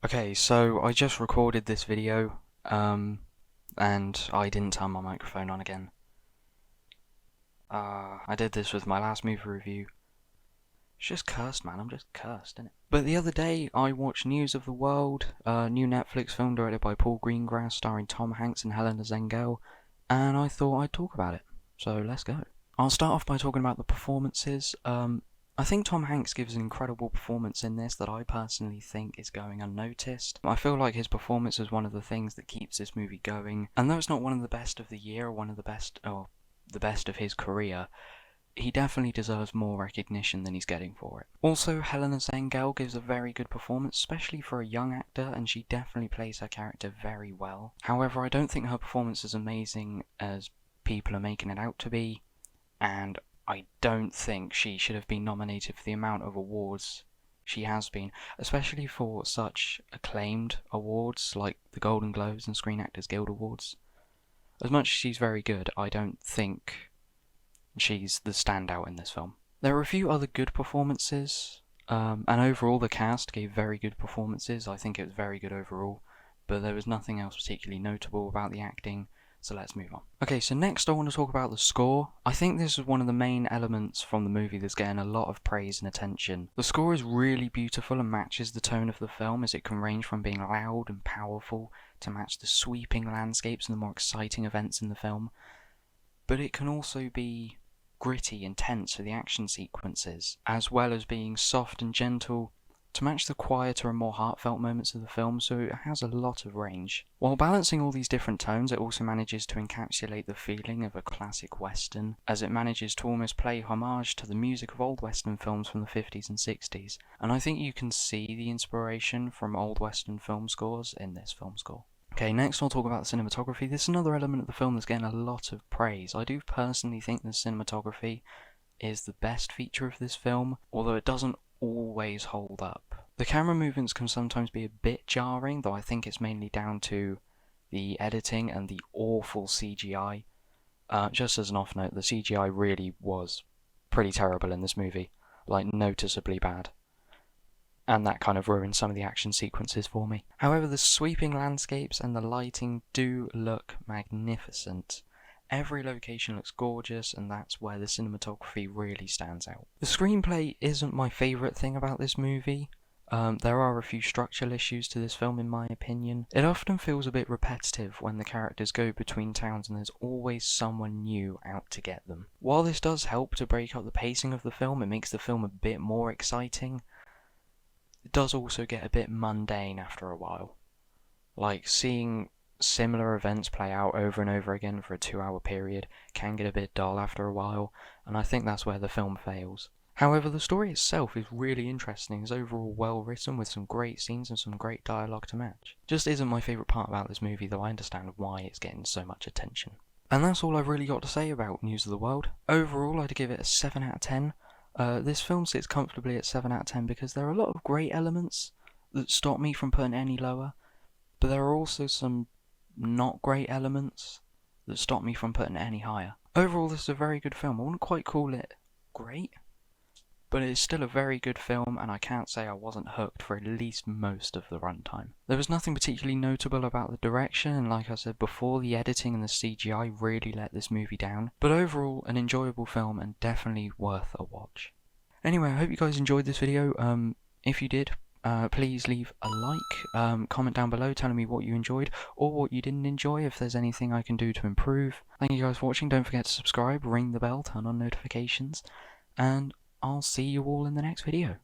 Okay, so I just recorded this video, and I didn't turn my microphone on again. I did this with my last movie review. It's just cursed, man. I'm just cursed, innit? But the other day, I watched News of the World, a new Netflix film directed by Paul Greengrass, starring Tom Hanks and Helena Zengel, and I thought I'd talk about it. So let's go. I'll start off by talking about the performances. I think Tom Hanks gives an incredible performance in this that I personally think is going unnoticed. I feel like his performance is one of the things that keeps this movie going, and though it's not one of the best of the year or one of the best, or the best of his career, he definitely deserves more recognition than he's getting for it. Also, Helena Zengel gives a very good performance, especially for a young actor, and she definitely plays her character very well. However, I don't think her performance is amazing as people are making it out to be, and I don't think she should have been nominated for the amount of awards she has been, especially for such acclaimed awards like the Golden Globes and Screen Actors Guild Awards. As much as she's very good, I don't think she's the standout in this film. There are a few other good performances, and overall the cast gave very good performances. I think it was very good overall, but there was nothing else particularly notable about the acting. So let's move on. Okay, so next I want to talk about the score. I think this is one of the main elements from the movie that's getting a lot of praise and attention. The score is really beautiful and matches the tone of the film, as it can range from being loud and powerful to match the sweeping landscapes and the more exciting events in the film. But it can also be gritty and tense for the action sequences, as well as being soft and gentle to match the quieter and more heartfelt moments of the film, so it has a lot of range. While balancing all these different tones, it also manages to encapsulate the feeling of a classic western, as it manages to almost play homage to the music of old western films from the 50s and 60s, and I think you can see the inspiration from old western film scores in this film score. Okay, next I'll talk about the cinematography. This is another element of the film that's getting a lot of praise. I do personally think the cinematography is the best feature of this film, although it doesn't always hold up. The camera movements can sometimes be a bit jarring, though I think it's mainly down to the editing and the awful CGI. Just as an off note, the CGI really was pretty terrible in this movie, like noticeably bad. And that kind of ruined some of the action sequences for me. However, the sweeping landscapes and the lighting do look magnificent. Every location looks gorgeous, and that's where the cinematography really stands out. The screenplay isn't my favourite thing about this movie. There are a few structural issues to this film in my opinion. It often feels a bit repetitive when the characters go between towns and there's always someone new out to get them. While this does help to break up the pacing of the film, it makes the film a bit more exciting. It does also get a bit mundane after a while. Like, seeing similar events play out over and over again for a 2-hour period can get a bit dull after a while, and I think that's where the film fails. However, the story itself is really interesting, it's overall well written with some great scenes and some great dialogue to match. Just isn't my favourite part about this movie, though I understand why it's getting so much attention. And that's all I've really got to say about News of the World. Overall, I'd give it a 7 out of 10. This film sits comfortably at 7 out of 10 because there are a lot of great elements that stop me from putting it any lower, but there are also some not great elements that stop me from putting it any higher. Overall, this is a very good film. I wouldn't quite call it great, but it is still a very good film, and I can't say I wasn't hooked for at least most of the runtime. There was nothing particularly notable about the direction, and like I said before, the editing and the CGI really let this movie down, but overall, an enjoyable film and definitely worth a watch. Anyway, I hope you guys enjoyed this video. If you did, please leave a like, comment down below telling me what you enjoyed or what you didn't enjoy, if there's anything I can do to improve. Thank you guys for watching. Don't forget to subscribe, ring the bell, turn on notifications, and I'll see you all in the next video.